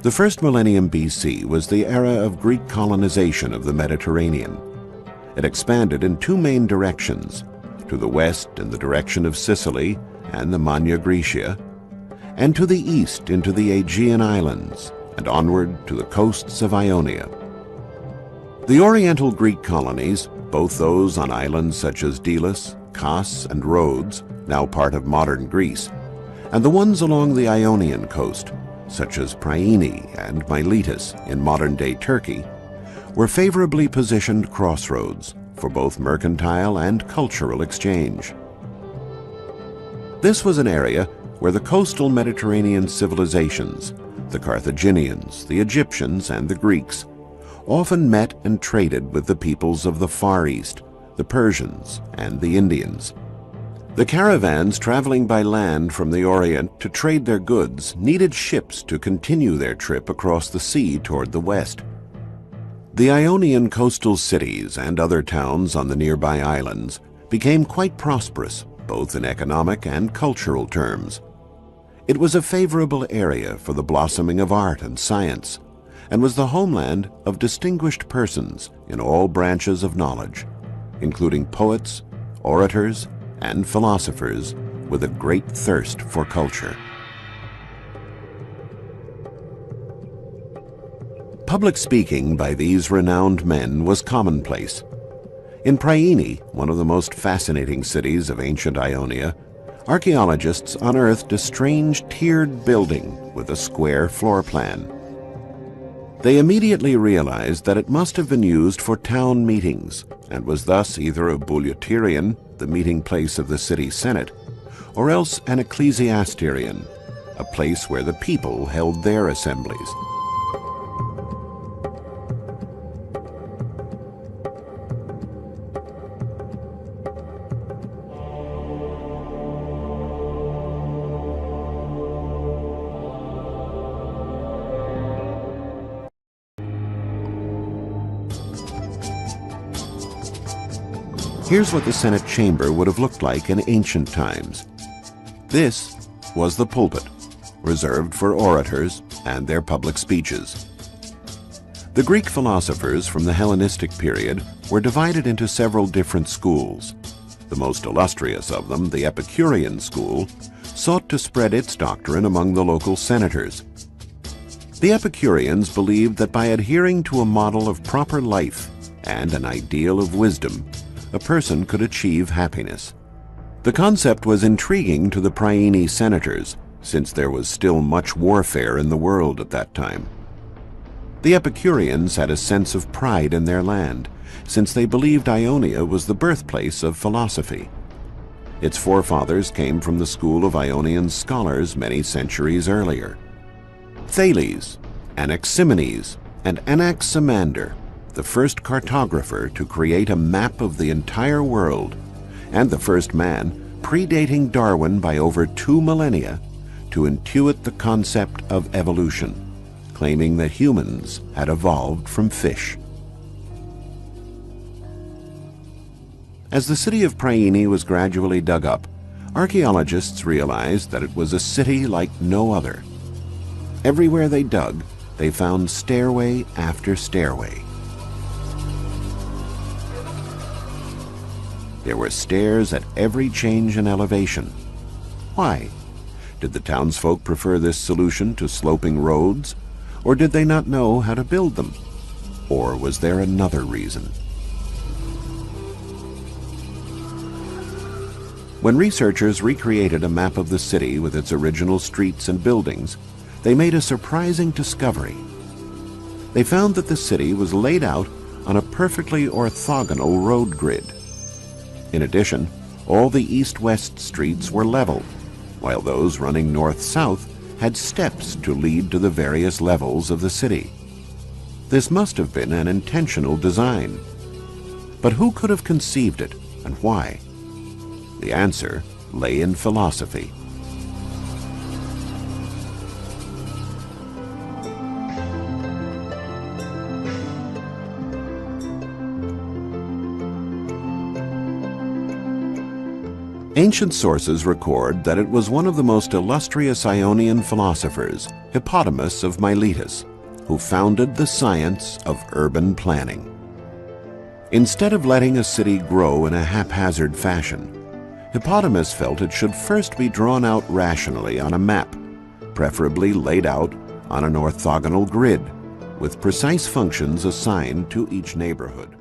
The first millennium BC was the era of Greek colonization of the Mediterranean. It expanded in two main directions, to the west in the direction of Sicily and the Magna Graecia, and to the east into the Aegean Islands and onward to the coasts of Ionia. The Oriental Greek colonies, both those on islands such as Delos, Kos, and Rhodes, now part of modern Greece, and the ones along the Ionian coast, such as Priene and Miletus in modern-day Turkey, were favorably positioned crossroads for both mercantile and cultural exchange. This was an area where the coastal Mediterranean civilizations, the Carthaginians, the Egyptians, and the Greeks, often met and traded with the peoples of the Far East, the Persians, and the Indians. The caravans traveling by land from the Orient to trade their goods needed ships to continue their trip across the sea toward the west. The Ionian coastal cities and other towns on the nearby islands became quite prosperous, both in economic and cultural terms. It was a favorable area for the blossoming of art and science, and was the homeland of distinguished persons in all branches of knowledge, including poets, orators, and philosophers with a great thirst for culture. Public speaking by these renowned men was commonplace. In Priene, one of the most fascinating cities of ancient Ionia, archaeologists unearthed a strange tiered building with a square floor plan. They immediately realized that it must have been used for town meetings and was thus either a bouleuterion, the meeting place of the city senate, or else an ecclesiasterion, a place where the people held their assemblies. Here's what the Senate chamber would have looked like in ancient times. This was the pulpit, reserved for orators and their public speeches. The Greek philosophers from the Hellenistic period were divided into several different schools. The most illustrious of them, the Epicurean school, sought to spread its doctrine among the local senators. The Epicureans believed that by adhering to a model of proper life and an ideal of wisdom, a person could achieve happiness. The concept was intriguing to the Priene senators, since there was still much warfare in the world at that time. The Epicureans had a sense of pride in their land, since they believed Ionia was the birthplace of philosophy. Its forefathers came from the school of Ionian scholars many centuries earlier. Thales, Anaximenes, and Anaximander, the first cartographer to create a map of the entire world, and the first man, predating Darwin by over 2 millennia, to intuit the concept of evolution, claiming that humans had evolved from fish. As the city of Priene was gradually dug up, archaeologists realized that it was a city like no other. Everywhere they dug, they found stairway after stairway. There were stairs at every change in elevation. Why? Did the townsfolk prefer this solution to sloping roads, or did they not know how to build them? Or was there another reason? When researchers recreated a map of the city with its original streets and buildings, they made a surprising discovery. They found that the city was laid out on a perfectly orthogonal road grid. In addition, all the east-west streets were level, while those running north-south had steps to lead to the various levels of the city. This must have been an intentional design. But who could have conceived it, and why? The answer lay in philosophy. Ancient sources record that it was one of the most illustrious Ionian philosophers, Hippodamus of Miletus, who founded the science of urban planning. Instead of letting a city grow in a haphazard fashion, Hippodamus felt it should first be drawn out rationally on a map, preferably laid out on an orthogonal grid, with precise functions assigned to each neighborhood.